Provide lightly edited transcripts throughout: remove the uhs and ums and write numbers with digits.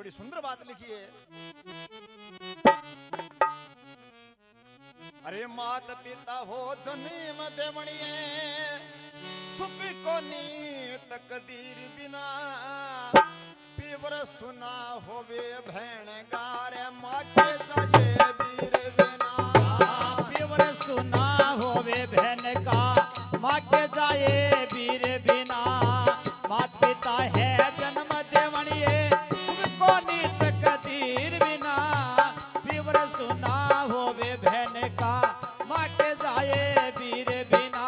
बड़ी सुंदर बात लिखी है। अरे मात पिता हो जन्म देवणिए सुख को नी तकदीर बिना पीवर सुना होवे भैण गारे माँ के जाए वीर बिना पीवर सुना होवे भैन का माँ के जाए वीर बिना मात पिता है जन्म देवणिए सुख को नी तकदीर बिना पीवर सुना होवे भैन का माँ के जाए वीर बिना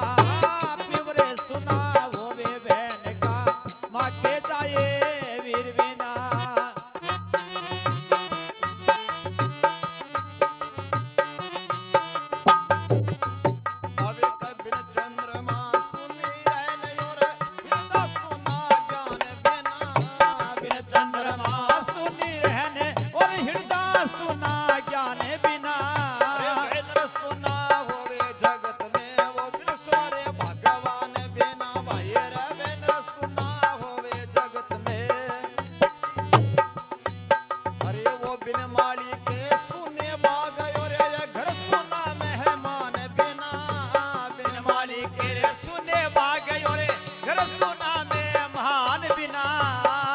पीवर सुना होवे भैन का माँ के जाए वीर बिना अबे कबिर चंद्रमा सुनी रहने और हृदय सुना ज्ञान बिना बिन चंद्रमा सुनी रहने और हृदय सुना ज्ञान बिना वेंद्र सुना होवे जगत में वो बिन स्वरे भगवान बिना भाई रे वेंद्र सुना होवे जगत में अरे वो बिन माली के सुने बाग और ये घर सुना मेहमान बिना बिन माली के के सुने बाग और घर सुना में महान बिना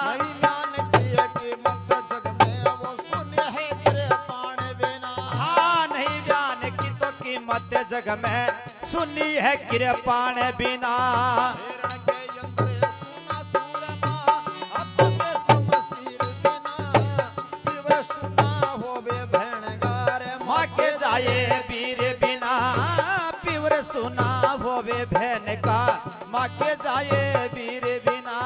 नहीं मान किए कि मत जग में वो सुने है तेरे पाण बिना हाँ नहीं बयान की तो कीमत जग में सुनी है कृपाण बिना हिरण के यंत्र सुना सूरमा अब के समशीर बिना पीवर सुना होवे भैण गारे माँ के जाए वीर बिना पीवर सुना होवे भैन का माँ के जाए वीर बिना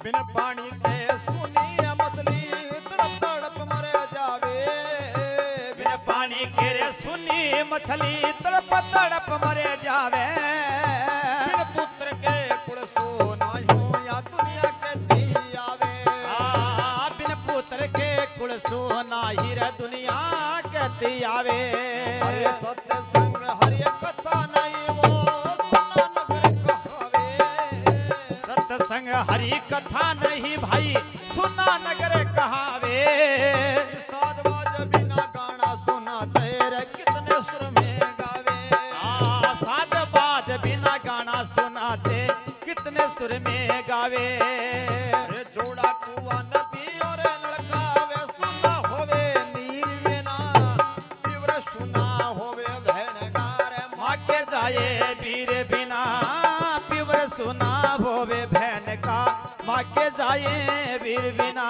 बिन पानी के सुनी मछली तड़प तड़प मर जावे बिन पानी के रे सुनी मछली तड़प तड़प मरे जावे बिन पुत्र के कुल सोना यूं या दुनिया के दी आवे बिन पुत्र के कुल सोना हीरा दुनिया कहती आवे अरे सत्य संग हरि कथा नहीं वो सुना नगर कहावे सत्संग हरि कथा नहीं भाई सुना नगर कहावे साधवाज बिना गाना सुना तेरे कितने सुर में गावे साध बाज बिना गाना सुनाते कितने सुर में गावे अरे जोड़ा कुआ नदी और लड़कावे सुना होवे नीर बिना पीवर सुना होवे भैण गारे माँ के जाए वीर बिना पीवर सुना होवे भैन का माँ के जाए वीर बिना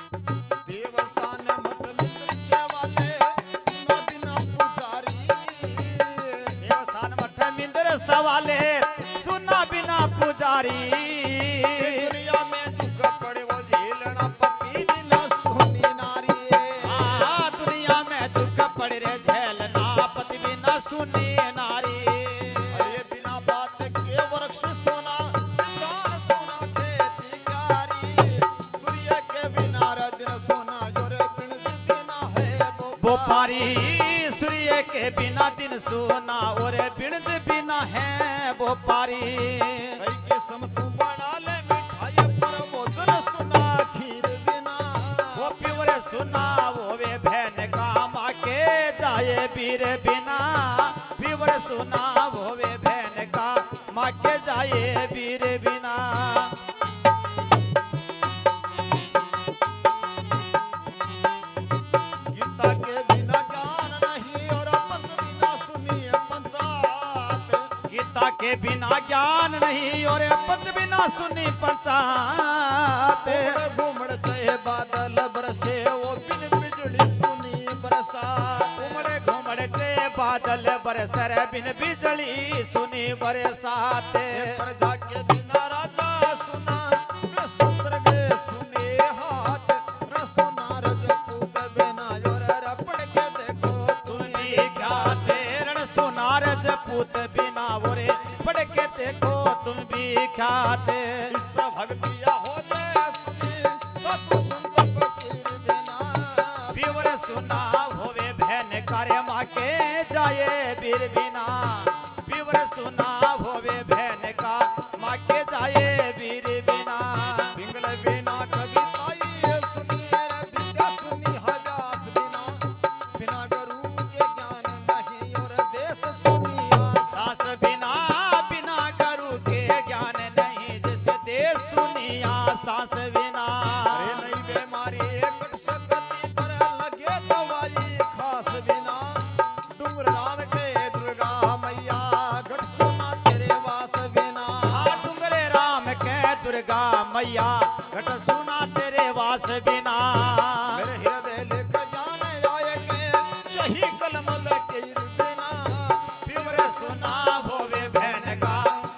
देवस्थान मठ मित्र सेवाले सुना बिना पुजारी देवस्थान मठ मिंदर सवाले सुना बिना पुजारी दुनिया में दुख पड़े वो झेलना पति बिना सुनी नारी दुनिया में दुख पड़ रे झेलना पति बिना सुनी नारी अरे बिना बात के वृक्ष सोना किसान सोना खेती कारी सूर्य के बिना दिन सोना जोर बिना है वो पारी सूर्य के बिना दिन सोना और बिणज बिना है वो पारी कई किस्म तू बना ले मिठाई पर वो दिन सुना खीर बिना वो प्योर सुना वो वे बहन का माँ के जाए वीर बिना प्योर सुना वो वे बहन का माँ के जाए वीर बिना गीता के बिना ज्ञान नहीं और पंच बिना सुनिए पंचात गीता के बिना ज्ञान नहीं और पंच बिना सुनी पंचात घूमड़ चाहे बादल बरसे वो बिन बिजली सुनी बरसात घूमड़े घूमड़े चे बादल बरसर बिन बिजली सुनी बरसात प्रजा के बिना राजा सुना बिन शस्त्र के सुने हाथ रण सुना रजपूत बिना और रपड़ के देखो तुम भी क्या तेरण सुना रजपूत बिना बोरे पढ़ के देखो तुम भी ख्यात इस पर भक्तिया हो जाए सुनी सुना होवे बहन कार्य माँ के जाए वीर बिना पीवर सुना होवे बहन का माँ के जाए वीर बिना पिंगल बिना कविता ये सुनिए रे विद्या सुनी हव्यास बिना बिना गुरु के ज्ञान नहीं और देश सुनिया सास बिना बिना गुरु के ज्ञान नहीं जैसे देश सुनिया सास बिना अरे नहीं बीमारी कट सकती पर लगे दवाई खास बिना डूंगर राम के दुर्गा मैया गढ़ सुना तेरे वास बिना डूंगरे राम के दुर्गा मैया घट सुना तेरे वास बिना मेरे हृदय लिख जान आए के सही कलम लकीर बिना प्योर सुना होवे बहन का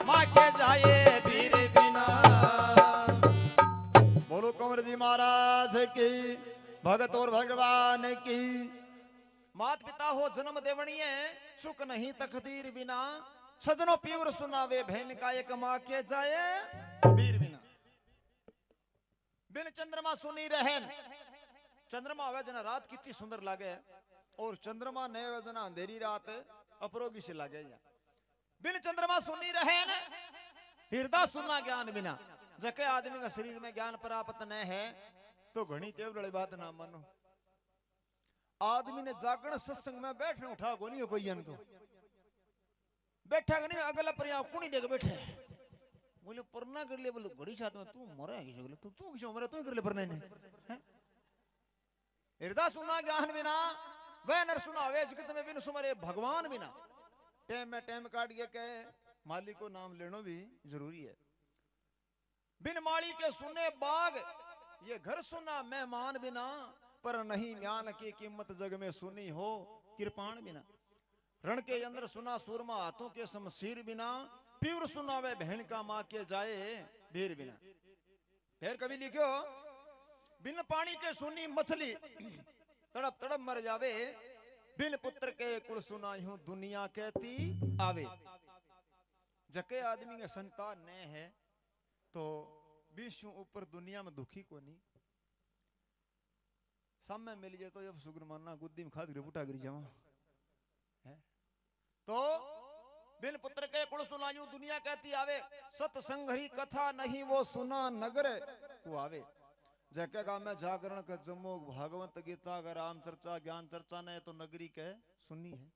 माँ के जाए वीर बिना बोलो कंवर जी महाराज की भगत और भगवान की मात पिता हो जन्म देवणीय सुख नहीं तकदीर बिना सजनो पीवर सुनावे बहन का एक माँ के जाए वीर बिना बिन चंद्रमा सुनी रहन चंद्रमा आवे जना रात कितनी सुंदर लागे और चंद्रमा ने आवे जना अंधेरी रात अपरोगी से लागे बिन चंद्रमा सुनी रहन हृदय सुनना ज्ञान बिना जके आदमी का शरीर में ज्ञान प्राप्त न है तो घनी टेव वाली बात ना मानो आदमी ने जागरण सत्संग में बैठने उठा को नहीं कोई जन तो बैठा नहीं अगला पर यहाँ कुणी देख बैठे बोले परना कर ले बोले घड़ी साथ में तू मरा है किसी बोले तू किसी मरा तू कर ले परना ने हृदय सुना ज्ञान बिना वह नर सुना वे जगत में बिन सुमरे भगवान बिना टाइम में टाइम काट के कहे मालिक को नाम लेना भी जरूरी है बिन माली के सुने बाग ये घर सुना मेहमान बिना पर नहीं ज्ञान की कीमत जग में सुनी हो कृपाण बिना रण के अंदर सुना सूरमा हाथों के शमशीर बिना पीवर सुनावे बहन का माँ के जाए वीर बिना फिर कभी लिखो बिन पानी के सुनी मछली तड़प तड़प मर जावे बिन पुत्र के कुल सुना यूं दुनिया कहती आवे जके आदमी के संतान ने है तो विश्व ऊपर दुनिया में दुखी को नहीं सामने मिल जाए तो जब सुग्र मानना गुद्दी में खाद गिर गिरी जावा है तो बिन पुत्र के कुल सुना यूं दुनिया कहती आवे सतसंगरी कथा नहीं वो सुना नगर को आवे जैके का में जागरण का जमो भागवत गीता का राम चर्चा ज्ञान चर्चा ने तो नगरी के सुनी है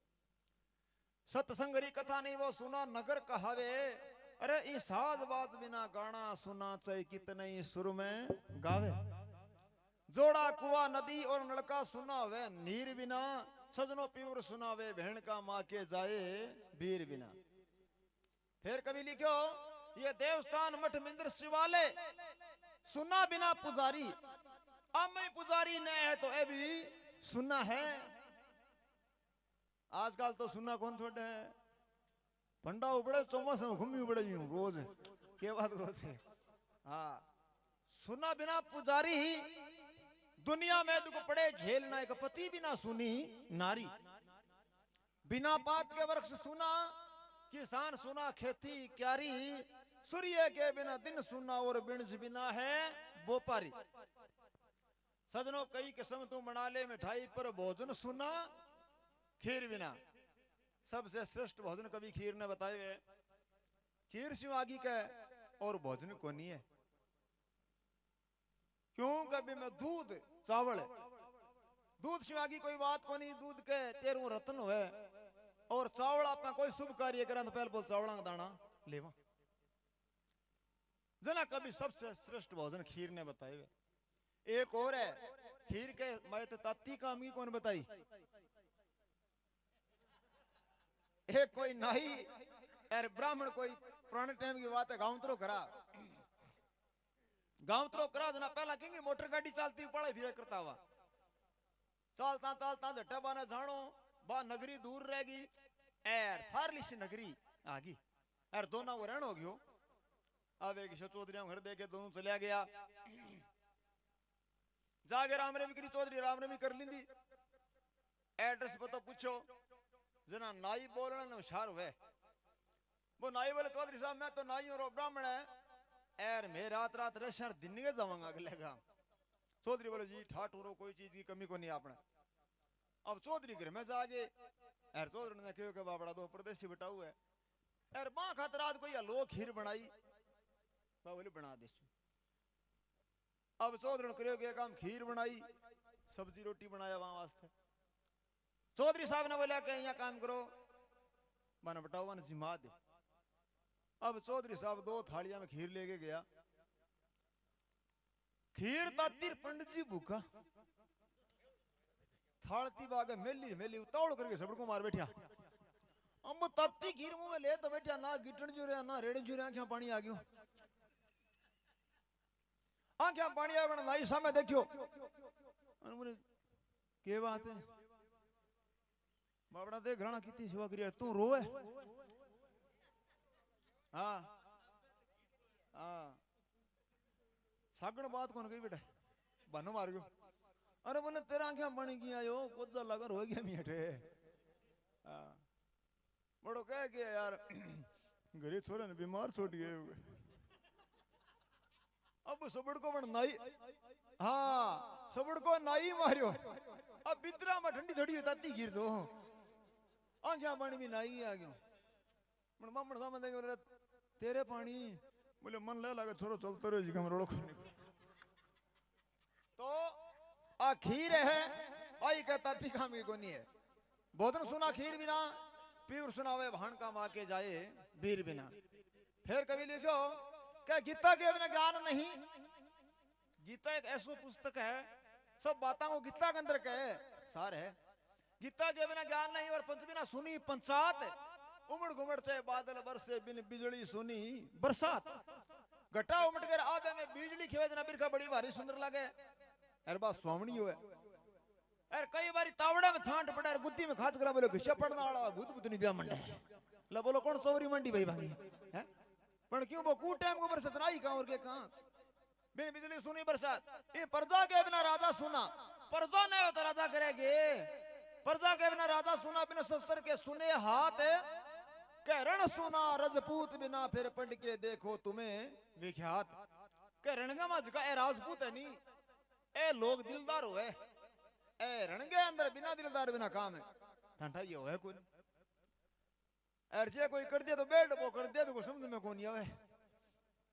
सतसंगरी कथा नहीं वो सुना नगर कहावे अरे इस साज बाज बिना गाना सुना चाहे कितने ही सुर में गावे जोड़ा कुआ नदी और नलका सुनावे नीर बिना सजनो पीवर सुनावे बहन का माँ के जाए वीर बिना फिर कभी लिखो ये देवस्थान मठ मिंद्र शिवालय सुना बिना पुजारी अब मैं पुजारी न है तो ए भी सुना है आजकल तो सुना कौन छोटे है पंडा उबड़े चौमास में घूमी उबड़े यूं रोज के बात होते हाँ सुना बिना पुजारी दुनिया में दुख पड़े झेलना एक पति बिना सुनी नारी बिना बात के वृक्ष सुना किसान सुना खेती क्यारी सूर्य के बिना दिन सुना और बिणज बिना है बोपारी सजनों कई किस्म तू बना ले मिठाई पर भोजन सुना खीर बिना सबसे श्रेष्ठ भोजन कभी खीर ने बताए हुए खीर सिंह आगी का और भोजन को नहीं है क्यों कभी में दूध चावल दूध सिवा की कोई बात को नहीं दूध के तेरू रतन हुए और चावल अपना कोई शुभ कार्य करें तो पहले बोल चावला का दाना लेवा जना कभी सबसे श्रेष्ठ भोजन खीर ने बताए हुए एक और है खीर के मैं तो ताती काम की कौन बताई एक कोई नाही यार ब्राह्मण कोई पुराने टाइम की बात है गांव करा जना पहला कहेंगे मोटर गाड़ी चलती पड़े फिर करता हुआ चलता चलता झट्टा बाने जानो बा नगरी दूर रहेगी एर थारली सी नगरी आगी एर दोनों को रहन हो गयो अब एक चौधरी घर देखे दोनों चलिया गया जाके रामरमी करी चौधरी रामरमी कर ली एड्रेस पता पूछो जना नाई बोलने में होशियार हुए वो नाई बोले चौधरी साहब मैं तो नाई और ब्राह्मण है एर मैं रात रात रेशर दिन के जाऊंगा अगले का चौधरी बोले जी ठाठ हो कोई चीज की कमी को नहीं आपने अब चौधरी घर में जागे यार चौधरी ने कहो कि बाबड़ा दो परदेसी बटाऊ है यार मां खातर आज कोई हलवो खीर बनाई बोले बना दे। अब चौधरी ने कहो कि काम खीर बनाई सब्जी रोटी बनाया वहां वास्ते। चौधरी साहब ने बोला कि यहाँ काम करो माना बटाऊ ने जिमा दे। अब चौधरी साहब 2 थालियां में खीर लेके गया। खीर तातीर पंडित जी भूखा थालती बागे मेली मेली उतावड़ करके सबको मार बैठा। अब ताती खीर मुंह में ले तो बैठा ना गिटन जुरिया ना रेड़न जुरिया आंखें पानी आ गयो। आंखें पानी आ गया नाई सामने देखियो बोले के बात है बाबड़ा देख घराना कितनी सेवा करी तू रोवे। हाँ हाँ सागण बात कौन कही बेटा बनो मार गयो। अरे बोले तेरा आंखें बनी गया यो कुछ लगन हो गया मीठे। बड़ो कह गया यार गरीब छोरे ने बीमार छोड़ गए। अब सबड़ को बन नाई हाँ सबड़ को नाई मारियो। अब बितरा में ठंडी थोड़ी ताती गिर दो आंखें पानी भी नाई आ गयो। मन सामने बोले तेरे पानी बोले मन ले लगा छोरो चलते रहो जी रोड़ो करने को। तो आ खीर है आई कहता थी काम की कोनी है भोजन सुना खीर बिना पीर सुनावे भान का माँ के जाए वीर बिना। फिर कभी लिखो क्या गीता के बिना ज्ञान नहीं। गीता एक ऐसा पुस्तक है सब बातों को गीता के अंदर कहे सार है। गीता के बिना ज्ञान नहीं और पंच बिना सुनी पंचात उमड़ घुमड़ से बादल बरसे बिन बिजली सुनी बरसात। घटा उमड़ कर आबे में बिजली खेवे जना बिरखा बड़ी भारी सुंदर लगे अरे बात स्वामणी हो यार कई बारी तावड़ा में छांट पड़ा यार बुद्धि में खास करा बोले घिसा पड़ना वाला भूत भूतनी ब्याह मंडे ला बोलो कौन सौरी मंडी भाई भागी है पर क्यों वो कू टाइम को बरसात नहीं कहां और के कहां बिन बिजली सुनी बरसात। ये प्रजा के बिना राजा सुना प्रजा नहीं होता राजा करेगे। प्रजा के बिना राजा सुना बिना शस्त्र के सुने हाथ के रण सुना रजपूत बिना फिर पढ़ के देखो तुम्हें विख्यात। के रणगा में जगह ए राजपूत है नी ए लोग दिलदार हुए ए रणगे अंदर बिना दिलदार बिना काम है ठंडा ये है कोई ऐसे कोई कर दिया तो बैठ वो कर दिया तो कोई समझ में कौन नहीं आवे।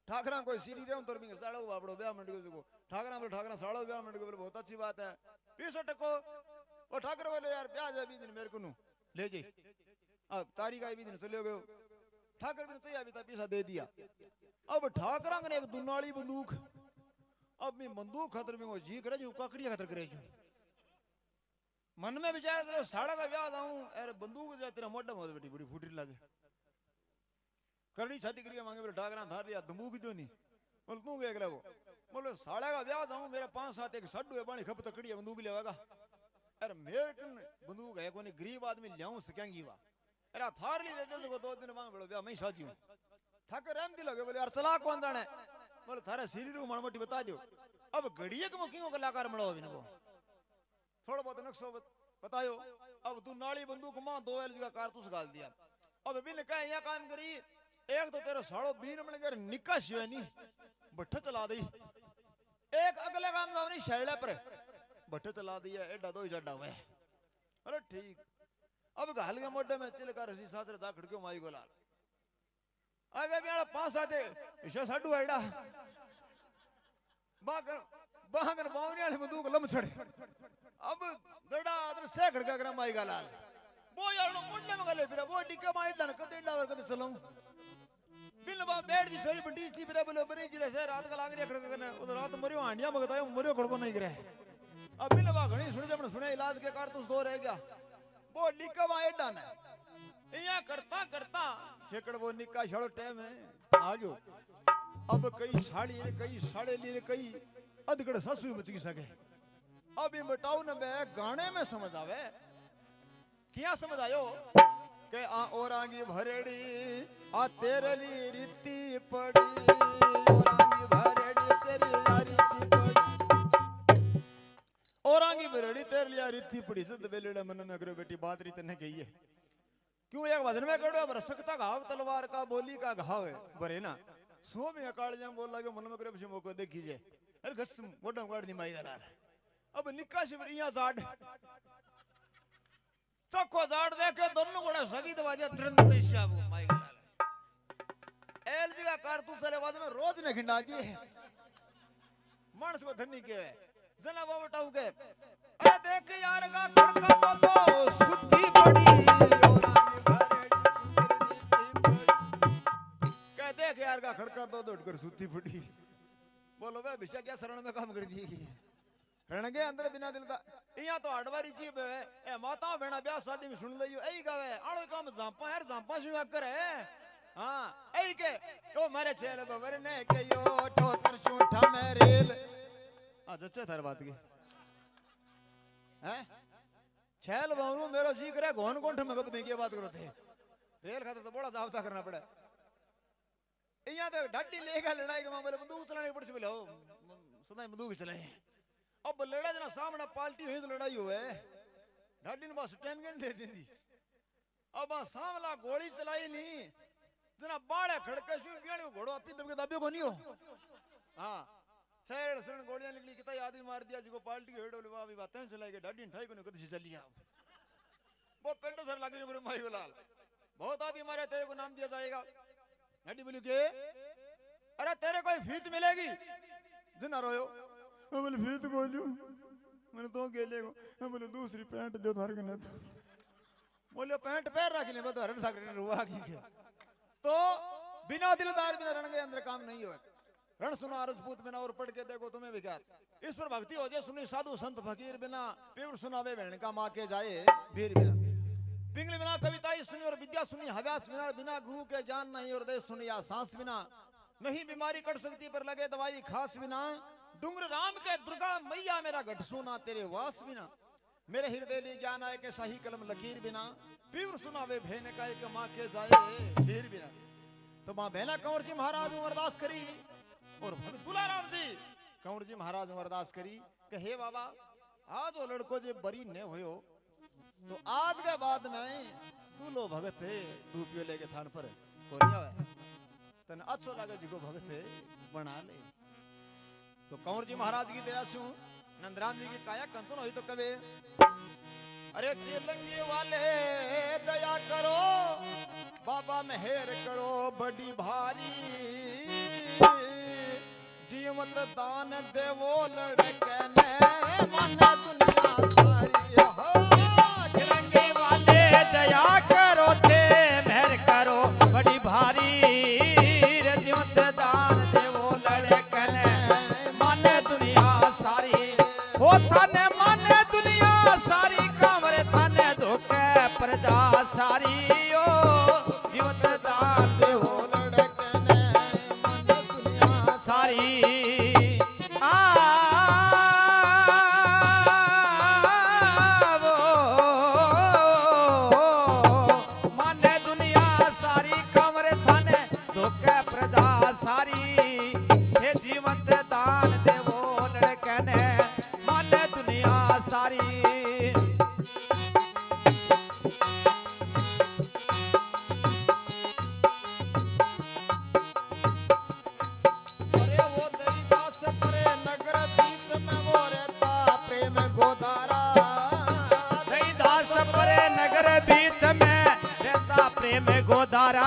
ठाकरा कोई सीरी रे तो भी साड़ो बापड़ो ब्याह मंडी को ठाकरा बोले ठाकरा साड़ो ब्याह मंडी को बोले बहुत अच्छी बात है 20 टको वो ठाकर बोले यार ब्याह जा 20 दिन मेरे को ले जी अब तारीख आई 20 दिन चले गयो ठाकर भी चाहिए अभी पैसा दे दिया। अब ठाकरा ने एक दुनाली बंदूक अब मैं बंदूक खतर में वो जी करे जो काकड़िया खतर करे जो मन में विचार करो साड़ा का ब्याह आऊं अरे बंदूक जा तेरा मोटा बहुत बेटी बड़ी फूटी लगे करड़ी छाती करिया मांगे बोले ठाकरा धार लिया बंदूक जो नहीं बोल तू क्या करे वो बोले साड़ा का ब्याह आऊं मेरा 5-7 एक सड्डू है पानी खप तकड़िया बंदूक लेवागा अरे मेरे कन बंदूक है कोई गरीब आदमी लियाऊं सकेंगी वा अरे थार ली दे दो 2 दिन मांग बोलो ब्याह मैं साजी हूं ठाकर रहम दी लगे बोले यार चला कौन जाने बोले थारे सीरी रू माड़ मोटी बता दो। अब घड़िए के मुखियों कलाकार मड़ो भी वो थोड़ा बहुत नक्शो बतायो। अब तू नाली बंदूक मां 2 एल का कारतूस गाल दिया। अब बिन कह यहाँ काम करी एक तो तेरा साड़ो बीन मिल गया निका शिवनी भट्ठा चला दी एक अगले काम जाओ नहीं शैले पर भट्ठा चला दिया एडा 2 जड्डा हुए। अरे ठीक अब घाल के मोटे में चिल कर सासरे दा खड़क्यो माई को लाल आगे भी 5-7 ईशा साडू आइडा बागर बावनी वाली बंदूक लम छड़े अब दड़ा अदर से खड़का कर माई का लाल वो यार मुंडे में गले फिर वो डिक्का माई डन कदे डावर कदे चलाऊं बिन बा बैठ दी छोरी बंडी थी फिर बोले बरी जिले से रात का लाग रे खड़का करने उधर रात मरियो हांडिया मगतायो मरियो खड़को नहीं करे। अब बिन बा घणी सुने जब सुने इलाज के कारतूस 2 रह गया वो डिक्का माई डन इया करता करता छेकड़ वो निक्का छड़ो टाइम है आ गयो। अब कई साड़ी रे कई साड़े ली कई अधगड़ सासू मच की सके। अब ये मटाऊ न बे गाने में समझ आवे क्या समझ आयो के आ औरांगी भरेड़ी आ तेरे ली रीति पड़ी औरांगी भरेड़ी तेरी आ रीति पड़ी औरांगी भरेड़ी तेरे ली आ रीति पड़ी सद बेलड़े मन में करो बेटी बात रीत ने कही है क्यों एक वजन में करो रसकता घाव तलवार का बोली का घाव है बरे ना सो में अकाल जाम बोल लगे मन में करे पछी मौको देखीजे अरे घस मोटा काट दी माई गला अब निक्का शिवर इया जाड चोखो जाड़ देखे दोनों घोड़ा सगी दबा दिया तुरंत शाब को माई गला एलजी का कारतूस चले बाद में रोज ने खिंडा की मानस को धनी के जना वो बटाऊ के अरे देख यार का खड़का तो सुधी पड़ी और आगे कह देख यार का खड़का तो उठकर सुधी पड़ी बोलो वे भिक्षा क्या शरण में काम कर दी रण के अंदर बिना दिल का यहाँ तो हटवारी चीप है ए माता बेना ब्याह शादी में सुन लियो ऐ गावे आड़ो काम जापा यार जापा शिवा करे हां ऐ के ओ मारे छेल बवर ने के यो ठोकर सूठा मेरेल आ जच्चे थार बात की हैं छेल बवरू मेरो जी करे घोन कोंठ में गप दे के बात करो थे रेल खाते तो बड़ा जावता करना पड़े यहाँ तो ढाडी लेगा लड़ाई के मामले बंदूक चलानी पड़ बोले हो सदा बंदूक चलाए अब लड़ा जना सामने पार्टी हुई तो लड़ाई हुए ढाडी ने बस टेन गन दे दी अब सामला गोली चलाई नहीं जना बाड़े खड़के शू बियाणी घोड़ो अपनी दबके दाबियो को नहीं हो हाँ सैर सरण गोलियां निकली कितना आदमी मार दिया जिको पार्टी के हेडो लेवा अभी बातें चलाई के ढाडी ठाई को नहीं कदी चली आओ वो पेंट सर लगे मेरे भाई लाल बहुत आदमी मारे तेरे को नाम दिया जाएगा ढाडी बोली के अरे तेरे कोई फीत मिलेगी जना रोयो मैं बोले फीत को लूं मैंने तो गेले को मैं बोले दूसरी पैंट दे थार के न बोले पैंट पैर रख ले बता हरण सागर रुआ की तो बिना दिलदार बिना रण के अंदर काम नहीं होए रण सुना रजपूत बिना और पढ़ के देखो तुम्हें विकार इस पर भक्ति हो जाए सुनी साधु संत फकीर बिना पीर सुनावे बहन का माँ के जाए वीर बिना पिंगली बिना कविताई सुनी और विद्या सुनी हव्यास बिना बिना गुरु के ज्ञान नहीं और देश सुनी या सांस बिना नहीं बीमारी कट सकती पर लगे दवाई खास बिना डुंगर राम के दुर्गा मैया मेरा गठ सुना तेरे वास बिना मेरे हृदय ली ज्ञान आए के सही कलम लकीर बिना पीर सुनावे भेन का एक माँ के जाए वीर बिना तो माँ बहना कंवर जी महाराज अरदास करी और भगत तुलाराम जी कंवर जी महाराज अरदास करी कि हे बाबा आज वो लड़को जे बरी ने होयो तो आज के बाद में दूलो भगत है तू पियो लेके थान पर कोरिया है तन अच्छो लगे जी को भगत है बना ले तो कंवर जी महाराज की दया से नंदराम जी की काया कंचन हुई तो कबे अरे तेलंगे वाले दया करो बाबा मेहर करो बड़ी भारी जीवत दान देवो लड़के ने मन दुनिया सारी हो तिरंगे वाले दया करो थे मेहर करो बड़ी भारी जीवत दान देवो लड़के ने मन दुनिया सारी हो थाने मन दुनिया सारी कमरे थाने धोखे प्रजा सारी ओ जीवत दान देवो लड़के ने मन दुनिया सारी गोदारा